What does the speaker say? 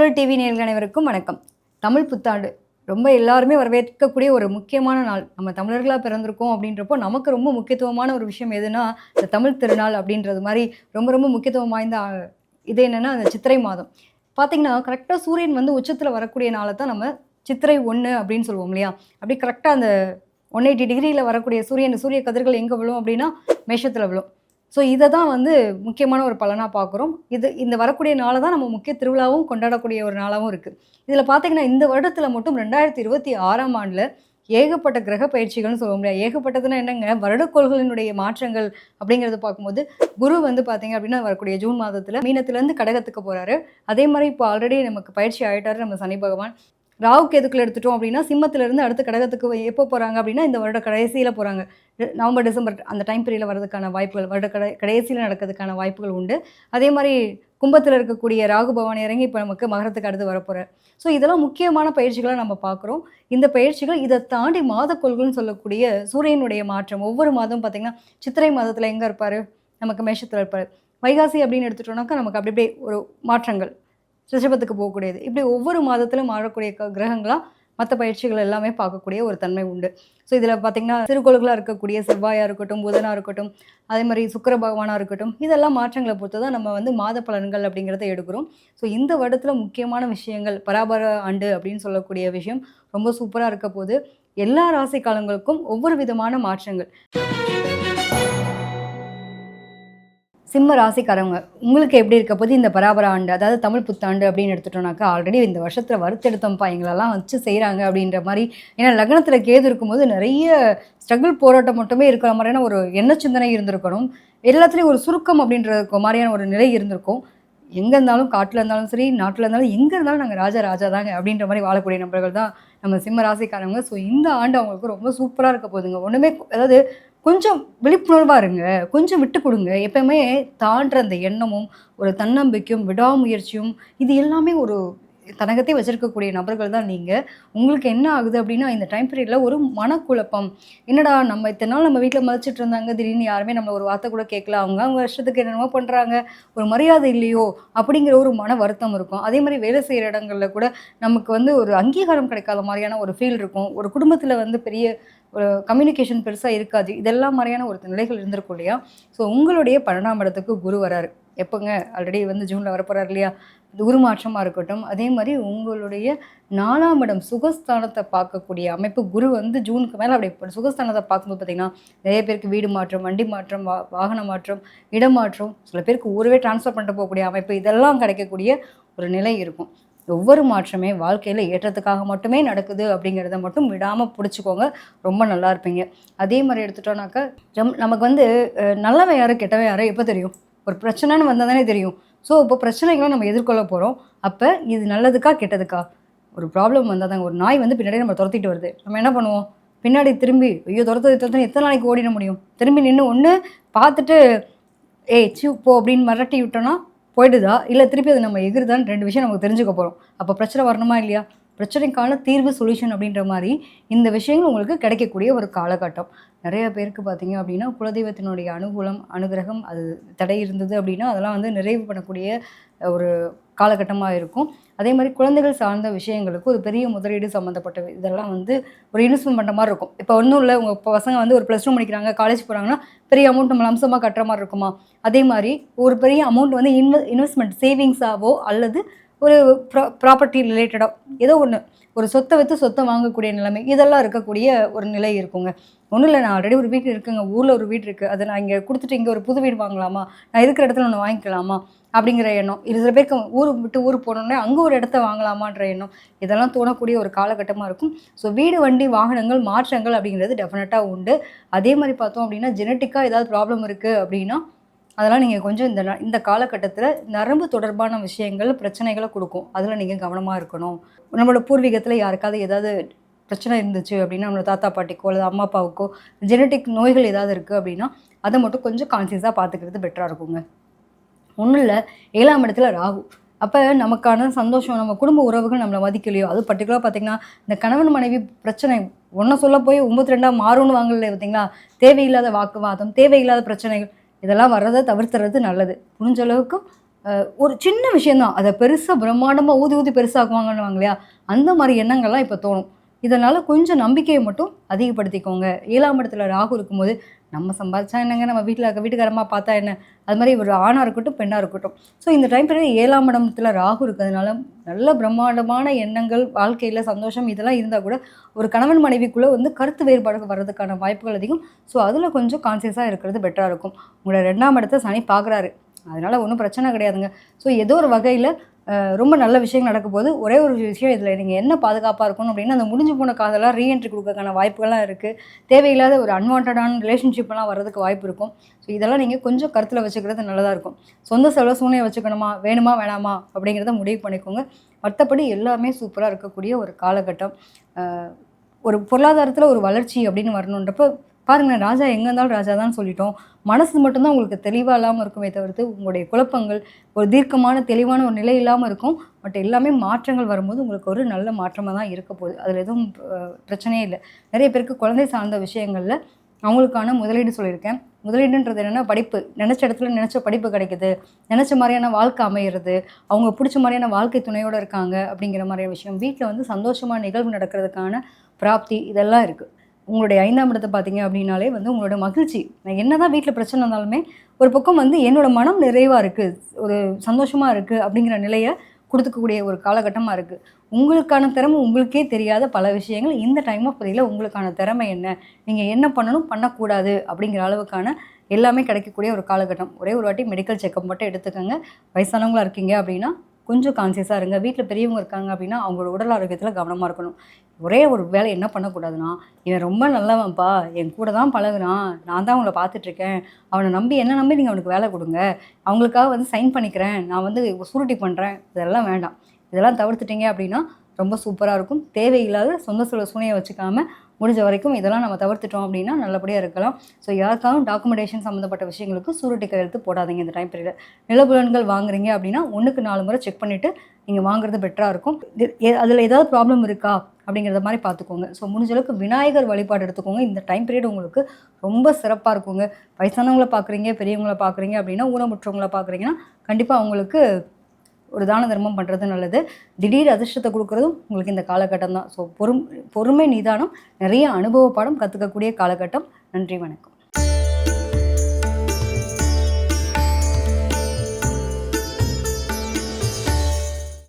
Tamil TV நேயர்கள் அனைவருக்கும் வணக்கம். தமிழ் புத்தாண்டு ரொம்ப எல்லாருமே வரவேற்கக்கூடிய ஒரு முக்கியமான நாள். நம்ம தமிழர்களா பிறந்திருக்கோம் அப்படின்றப்போ, நமக்கு ரொம்ப முக்கியத்துவமான ஒரு விஷயம் எதுனா, இந்த தமிழ் திருநாள் அப்படின்றது மாரி ரொம்ப ரொம்ப முக்கியத்துவம் வாய்ந்த இது என்னன்னா, அந்த சித்திரை மாதம். பார்த்தீங்கன்னா, கரெக்ட்டா சூரியன் வந்து உச்சத்தில வரக்கூடிய நாள தான் நம்ம சித்திரை 1 அப்படின்னு சொல்லுவோம் இல்லையா? அப்படியே கரெக்ட்டா அந்த 180 டிகிரியில வரக்கூடிய சூரிய கதிர்கள் எங்க விழும் அப்படின்னா, மேஷத்தில விழும். ஸோ இத தான் வந்து முக்கியமான ஒரு பலனா பார்க்குறோம். இந்த வரக்கூடிய நாள தான் நம்ம முக்கிய திருவிழாவும் கொண்டாடக்கூடிய ஒரு நாளாவும் இருக்கு. இதில பார்த்தீங்கன்னா, இந்த வருடத்தில மட்டும் 2026ஆம் ஆண்டுல ஏகப்பட்ட கிரக பயிற்சிகள்னு சொல்ல முடியாது. ஏகப்பட்டதுன்னா என்னங்க, வருடக்கோள்களினுடைய மாற்றங்கள் அப்படிங்கிறத பார்க்கும்போது, குரு வந்து பார்த்தீங்க அப்படின்னா, வரக்கூடிய ஜூன் மாதத்தில மீனத்திலேருந்து கடகத்துக்கு போறாரு. அதே மாரி இப்போ ஆல்ரெடி நமக்கு பயிற்சி ஆயிட்டாரு நம்ம சனி பகவான். ராகு கேதுக்கள் எடுத்துட்டோம் அப்படின்னா, சிம்மத்திலிருந்து அடுத்து கடகத்துக்கு எப்போ போறாங்க அப்படின்னா, இந்த வருட கடைசியில போறாங்க. நவம்பர், டிசம்பர் அந்த டைம் பீரியட்ல வரதுக்கான வாய்ப்புகள், வருட கடைசியில நடக்கிறதுக்கான வாய்ப்புகள் உண்டு. அதே மாரி கும்பத்தில இருக்கக்கூடிய ராகு பகவான் இறங்கி இப்ப நமக்கு மகரத்துக்கு அடுத்து வரப்போறார். ஸோ இதெல்லாம் முக்கியமான பயிற்சிகளா நம்ம பார்க்குறோம். இந்த பயிற்சிகள் இத தாண்டி மாதக்கோள்கள்னு சொல்லக்கூடிய சூரியனுடைய மாற்றம். ஒவ்வொரு மாதமும் பார்த்தீங்கன்னா, சித்திரை மாதத்தில எங்க இருப்பாரு? நமக்கு மேஷத்தில இருப்பாரு. வைகாசி அப்படின்னு எடுத்துட்டோம்னாக்கா, நமக்கு அப்படி அப்படியே ஒரு மாற்றங்கள். ரிஷபத்துக்கு போகக்கூடியது. இப்படி ஒவ்வொரு மாதத்திலும் மாறக்கூடிய கிரகங்களா மத்த பயிற்சிகள் எல்லாமே பார்க்கக்கூடிய ஒரு தன்மை உண்டு. ஸோ இதில பார்த்தீங்கன்னா, சிறுகோள்களா இருக்கக்கூடிய செவ்வாயா இருக்கட்டும், புதனா இருக்கட்டும், அதேமாரி சுக்கிர பகவானா இருக்கட்டும், இதெல்லாம் மாற்றங்கள பொறுத்து தான் நம்ம வந்து மாத பலன்கள் அப்படிங்கிறத எடுக்கிறோம். ஸோ இந்த வருடத்தில முக்கியமான விஷயங்கள், பராபர ஆண்டு அப்படின்னு சொல்லக்கூடிய விஷயம் ரொம்ப சூப்பரா இருக்க போது. எல்லா ராசிக்காரங்களுக்கும் ஒவ்வொரு விதமான மாற்றங்கள். சிம்ம ராசிக்காரவங்க, உங்களுக்கு எப்படி இருக்க போது இந்த பராபர ஆண்டு, அதாவது தமிழ் புத்தாண்டு அப்படின்னு எடுத்துட்டோம்னாக்கா, ஆல்ரெடி இந்த வருஷத்துல வறுத்தெடுத்தோம்ப்பா எங்களெல்லாம் வச்சு செய்றாங்க அப்படின்ற மாரி. ஏன்னா லக்னத்துல கேது இருக்கும்போது நெறைய ஸ்ட்ரகிள் போராட்டம் மட்டுமே இருக்கிற மாரியான ஒரு எண்ண சிந்தனை இருந்திருக்கணும். எல்லாத்துலயும் ஒரு சுருக்கம் அப்படின்ற மாரியான ஒரு நிலை இருந்திருக்கும். எங்க இருந்தாலும், காட்டுல இருந்தாலும் சரி, நாட்டுல இருந்தாலும், எங்க இருந்தாலும் நாங்க ராஜா ராஜா தாங்க அப்படின்ற மாரி வாழக்கூடிய நபர்கள் தான் நம்ம சிம்ம ராசிக்காரவங்க. ஸோ இந்த ஆண்டு அவங்களுக்கு ரொம்ப சூப்பரா இருக்க போதுங்க. ஒண்ணுமே அதாவது கொஞ்சம் விழிப்புணர்வா இருங்க. கொஞ்சம் விட்டு குடுங்க. எப்பவுமே தான்ற அந்த எண்ணமும், ஒரு தன்னம்பிக்கையும், விடாமுயற்சியும் இது எல்லாமே ஒரு தன்னகத்தே வச்சிருக்கக்கூடிய நபர்கள் தான் நீங்க. உங்களுக்கு என்ன ஆகுது அப்டின்னா, இந்த டைம் பீரியட்ல ஒரு மனக்குழப்பம். என்னடா நம்ம இத்தன நாள் நம்ம வீட்ல மதிச்சுட்டு இருந்தாங்க. திடீர்னு யாருமே நம்மள ஒரு வார்த்தை கூட கேட்கல. அவங்க அவங்க இஷ்டத்துக்கு என்னென்னமோ பண்றாங்க. ஒரு மரியாதை இல்லையோ! அப்படிங்கிற ஒரு மன வருத்தம் இருக்கும். அதே மாரி வேலை செய்ற இடங்கள்ல கூட நமக்கு வந்து ஒரு அங்கீகாரம் கிடைக்காத மாரியான ஒரு ஃபீல் இருக்கும். ஒரு குடும்பத்தில வந்து பெரிய ஒரு கம்யூனிகேஷன் பெருசா இருக்காது. இதெல்லாம் மாரியான ஒரு நிலைகள் இருந்திருக்கும் இல்லையா? ஸோ உங்களுடைய 12ஆம் இடத்துக்கு குரு வராரு. எப்போங்க? ஆல்ரெடி வந்து ஜூன்ல வரப்போறாரு இல்லையா? குரு மாற்றமா இருக்கட்டும். அதே மாரி உங்களுடைய 4ஆம் இடம் சுகஸ்தானத்த பார்க்கக்கூடிய அமைப்பு குரு வந்து ஜூனுக்கு மேல அப்படி சுகஸ்தானத்த பார்க்கும்போது பார்த்தீங்கன்னா, நெறைய பேருக்கு வீடு மாற்றம், வண்டி மாற்றம், வாகன மாற்றம், இடம் மாற்றம், சில பேருக்கு ஊரவே ட்ரான்ஸ்ஃபர் பண்ணிட்டு போகக்கூடிய அமைப்பு இதெல்லாம் கிடைக்கக்கூடிய ஒரு நிலை இருக்கும். ஒவ்வொரு மாற்றமே வாழ்க்கையில ஏற்றத்துக்காக மட்டுமே நடக்குது அப்படிங்கிறத மட்டும் விடாம புடிச்சுக்கோங்க. ரொம்ப நல்லா இருப்பீங்க. அதே மாரி எடுத்துட்டோம்னாக்கா, நமக்கு வந்து நல்லவன் யாரு, கெட்டவன் யாரு எப்ப தெரியும்? ஒரு பிரச்சனைன்னு வந்தா தானே தெரியும். ஸோ, இப்போ பிரச்சனைகள நம்ம எதிர்கொள்ள போறோம். அப்ப இது நல்லதுக்கா? கெட்டதுக்கா? ஒரு ப்ராப்ளம் வந்தா தாங்க ஒரு நாய் வந்து பின்னாடியே நம்மள தொரத்திட்டு வருது. நம்ம என்ன பண்ணுவோம்? பின்னாடி திரும்பி, ஐயோ! தொரத்துது எத்தன நாளைக்கு ஓடிட முடியும்? திரும்பி நின்னு ஒண்ணு பார்த்துட்டு, "ஏய் ச்சீ போ" அப்படின்னு மிரட்டி விட்டோம்னா போயிடுதா? இல்ல திருப்பி அது நம்ம எகுறுதான்னு 2 விஷயம் நமக்கு தெரிஞ்சுக்க போறோம். அப்ப பிரச்சனை வரணுமா இல்லையா? பிரச்சனைக்கான தீர்வு சொல்யூஷன் அப்படின்ற மாரி, இந்த விஷயங்கள் உங்களுக்கு கிடைக்கக்கூடிய ஒரு காலகட்டம். நெறைய பேருக்கு பார்த்தீங்க அப்படின்னா, குலதெய்வத்தினுடைய அனுகூலம், அனுகிரகம் அது தடை இருந்தது அப்படின்னா, அதெல்லாம் வந்து நிறைவு பண்ணக்கூடிய ஒரு காலகட்டமா இருக்கும். அதே மாரி குழந்தைகள் சார்ந்த விஷயங்களுக்கு ஒரு பெரிய முதலீடு சம்மந்தப்பட்ட இதெல்லாம் வந்து ஒரு இன்வெஸ்ட்மெண்ட் பண்ற மாரி இருக்கும். இப்ப ஒண்ணும் இல்ல உங்க பசங்க வந்து ஒரு +2 முடிக்கிறாங்க, காலேஜ் போறாங்கன்னா, பெரிய அமௌண்ட் நம்ம லம்சமா கட்டுற மாரி இருக்குமா? அதே மாரி ஒரு பெரிய அமௌண்ட் வந்து இன்வெஸ்ட்மெண்ட் சேவிங்ஸாவோ அல்லது ஒரு ப்ராப்பர்ட்டி ரிலேட்டடா ஏதோ ஒண்ணு. ஒரு சொத்த வித்து சொத்த வாங்கக்கூடிய நிலைமை. இதெல்லாம் இருக்கக்கூடிய ஒரு நிலை இருக்குங்க. ஒண்ணும் இல்ல நான் ஆல்ரெடி ஒரு வீடு இருக்குங்க. ஊர்ல ஒரு வீடு இருக்கு. அத நான் இங்க குடுத்துட்டு இங்க ஒரு புது வீடு வாங்கலாமா? நான் இருக்கிற இடத்துல ஒண்ணு வாங்கிக்கலாமா? அப்படிங்கிற எண்ணம். இது சில பேருக்கு ஊரு விட்டு ஊர் போனோனே அங்க ஒரு இடத்த வாங்கலாமான்ற எண்ணம். இதெல்லாம் தோணக்கூடிய ஒரு காலகட்டமா இருக்கும். ஸோ வீடு, வண்டி, வாகனங்கள் மாற்றங்கள் அப்படிங்கிறது டெஃபினட்டா உண்டு. அதே மாரி பார்த்தோம் அப்படின்னா, ஜெனட்டிக்கா ஏதாவது ப்ராப்ளம் இருக்கு அப்படின்னா, அதெல்லாம் நீங்க கொஞ்சம் இந்த காலகட்டத்தில நரம்பு தொடர்பான விஷயங்கள் பிரச்சனைகள குடுக்கும். அதில நீங்க கவனமா இருக்கணும். நம்மளோட பூர்வீகத்தில யாருக்காவது ஏதாவது பிரச்சனை இருந்துச்சு அப்படின்னா, நம்மளோட தாத்தா, பாட்டிக்கோ அல்லது அம்மா, அப்பாவுக்கோ ஜெனடிக் நோய்கள் ஏதாவது இருக்கு அப்படின்னா, அத மட்டும் கொஞ்சம் கான்ஷியஸா பார்த்துக்கிறது பெட்டரா இருக்குங்க. ஒண்ணும் இல்ல 7ஆம் இடத்துல ராகு. அப்ப நமக்கான சந்தோஷம், நம்ம குடும்ப உறவுகள் நம்மள மதிக்கலையோ, அதுவும் பர்ட்டிகுலரா பார்த்தீங்கன்னா, இந்த கணவன் மனைவி பிரச்சனை ஒண்ண சொல்ல போய் 92ஆ மாறும்னு வாங்கல பார்த்தீங்களா? தேவையில்லாத வாக்குவாதம், தேவையில்லாத பிரச்சனைகள் இதெல்லாம் வர்றத தவிர்த்துறது நல்லது. முடிஞ்ச அளவுக்கு ஒரு சின்ன விஷயம் தான். அத பெருசா பிரம்மாண்டமா ஊதி ஊதி பெருசாக்குவாங்கன்னுவாங்க இல்லையா? அந்த மாரி எண்ணங்கள்லாம் இப்ப தோணும். இதனால கொஞ்சம் நம்பிக்கைய மட்டும் அதிகப்படுத்திக்கோங்க. 7ஆம் இடத்துல ராகு இருக்கும்போது, நம்ம சம்பாதிச்சா என்னங்க, நம்ம வீட்ல இருக்க வீட்டுக்காரம்மா பார்த்தா என்ன? அது மாரி ஒரு ஆணா இருக்கட்டும், பெண்ணா இருக்கட்டும். ஸோ இந்த டைம் பீரியட் 7ஆம் இடத்துல ராகு இருக்கிறதுனால, நல்ல பிரம்மாண்டமான எண்ணங்கள், வாழ்க்கையில சந்தோஷம் இதெல்லாம் இருந்தா கூட, ஒரு கணவன் மனைவிக்குள்ள வந்து கருத்து வேறுபாடு வர்றதுக்கான வாய்ப்புகள் அதிகம். ஸோ அதில கொஞ்சம் கான்ஷியஸா இருக்கிறது பெட்டரா இருக்கும். உங்களோட 2ஆம் இடத்த சனி பார்க்குறாரு. அதனால ஒண்ணும் பிரச்சனை கிடையாதுங்க. ஸோ ஏதோ ஒரு வகையில ரொம்ப நல்ல விஷயங்கள் நடக்கப்போது. ஒரே ஒரு விஷயம் இதில நீங்க என்ன பாதுகாப்பா இருக்கணும் அப்டின்னா, அந்த முடிஞ்சு போன காதெல்லாம் ரீஎன்ட்ரி குடுக்கறதுக்கான வாய்ப்புகள்லாம் இருக்கு. தேவையில்லாத ஒரு அன்வான்டடான ரிலேஷன்ஷிப்லாம் வர்றதுக்கு வாய்ப்பு இருக்கும். ஸோ இதெல்லாம் நீங்க கொஞ்சம் கருத்தில வச்சுக்கிறது நல்லதா இருக்கும். சொந்த செலவு சூனியம் வச்சுக்கணுமா? வேணுமா? வேணாமா? அப்படிங்கிறத முடிவு பண்ணிக்கோங்க. மத்தபடி எல்லாமே சூப்பரா இருக்கக்கூடிய ஒரு காலகட்டம். அ ஒரு பொருளாதாரத்தில ஒரு வளர்ச்சி அப்படின்னு வரணுன்றப்ப, பாருங்களேன் ராஜா எங்க இருந்தாலும் ராஜா தான் சொல்லிட்டோம். மனசு மட்டும் தான் உங்களுக்கு தெளிவா இல்லாம இருக்குமே தவிர்த்து, உங்களுடைய குழப்பங்கள், ஒரு தீர்க்கமான, தெளிவான ஒரு நிலை இல்லாம இருக்கும். பட் எல்லாமே மாற்றங்கள் வரும்போது உங்களுக்கு ஒரு நல்ல மாற்றமா தான் இருக்க போகுது. அதில எதுவும் பிரச்சனையே இல்ல. நெறைய பேருக்கு குழந்தை சார்ந்த விஷயங்கள்ல அவங்களுக்கான முதலீடு சொல்லியிருக்கேன். முதலீடுன்றது என்னன்னா படிப்பு. நெனச்ச இடத்துல நெனச்ச படிப்பு கிடைக்குது. நெனச்ச மாரியான வாழ்க்கை அமையிறது. அவங்க புடிச்ச மாரியான வாழ்க்கை துணையோட இருக்காங்க அப்படிங்கிற மாரியான விஷயம். வீட்ல வந்து சந்தோஷமா நிகழ்வு நடக்கிறதுக்கான பிராப்தி இதெல்லாம் இருக்கு. உங்களுடைய 5ஆம் இடத்த பார்த்தீங்க அப்படின்னாலே வந்து உங்களோட மகிழ்ச்சி. நான் என்னதான் வீட்ல பிரச்சனை இருந்தாலுமே, ஒரு பக்கம் வந்து என்னோட மனம் நிறைவா இருக்கு. ஒரு சந்தோஷமா இருக்கு அப்படிங்கிற நிலைய குடுத்துக்கக்கூடிய ஒரு காலகட்டமா இருக்கு. உங்களுக்கான திறமை உங்களுக்கே தெரியாத பல விஷயங்கள் இந்த டைம் ஆஃப் பீரியட்ல உங்களுக்கான திறமை என்ன? நீங்க என்ன பண்ணணும், பண்ணக்கூடாது அப்படிங்கிற அளவுக்கான எல்லாமே கிடைக்கக்கூடிய ஒரு காலகட்டம். ஒரே ஒரு வாட்டி மெடிக்கல் செக்கப் மட்டும் எடுத்துக்கங்க. வயசானவங்களா இருக்கீங்க அப்படின்னா, கொஞ்சம் கான்ஷியஸா இருங்க. வீட்ல பெரியவங்க இருக்காங்க அப்படின்னா, அவங்களோட உடல் ஆரோக்கியத்தில கவனமா இருக்கணும். ஒரே ஒரு வேளை என்ன பண்ணக்கூடாதுன்னா, "இவன் ரொம்ப நல்லவன்ப்பா, என் கூட தான் பழகுறான். நான் தான் அவங்கள பார்த்துட்டுருக்கேன். அவன நம்பி என்ன நம்பி நீங்க அவனுக்கு வேலை குடுங்க. அவங்களுக்காக வந்து சைன் பண்ணிக்கிறேன். நான் வந்து சூரிட்டி பண்றேன்." இதெல்லாம் வேண்டாம். இதெல்லாம் தவிர்த்துட்டீங்க அப்படின்னா, ரொம்ப சூப்பரா இருக்கும். தேவையில்லாத சொந்த சூனியம் வச்சுக்காம, முடிஞ்ச வரைக்கும் இதெல்லாம் நம்ம தவிர்த்துட்டோம் அப்படின்னா, நல்லபடியா இருக்கலாம். ஸோ யாருக்காகவும் டாக்குமெண்டேஷன் சம்மந்தப்பட்ட விஷயங்களுக்கு சூரிட்டி கையெழுத்து போடாதீங்க இந்த டைம் பீரியட்ல. நிலபுலன்கள் வாங்குறீங்க அப்படின்னா, 1க்கு 4 முறை செக் பண்ணிட்டு நீங்க வாங்குறது பெட்டரா இருக்கும். அதில ஏதாவது ப்ராப்ளம் இருக்கா? அப்படிங்கிறத மாரி பார்த்துக்கோங்க. ஸோ முடிஞ்ச அளவுக்கு விநாயகர் வழிபாடு எடுத்துக்கோங்க. இந்த டைம் பீரியட் உங்களுக்கு ரொம்ப சிறப்பா இருக்குங்க. வயசானவங்கள பார்க்குறீங்க, பெரியவங்கள பார்க்குறீங்க அப்படின்னா, ஊனமுற்றவங்கள பார்க்குறீங்கன்னா, கண்டிப்பா அவங்களுக்கு ஒரு தான தர்மம் பண்றது நல்லது. திடீர் அதிர்ஷ்டத்த குடுக்குறதும் உங்களுக்கு இந்த காலகட்டம் தான். ஸோ பொறுமை, நிதானம், நிறைய அனுபவ பாடம் கத்துக்கக்கூடிய காலகட்டம். நன்றி, வணக்கம்.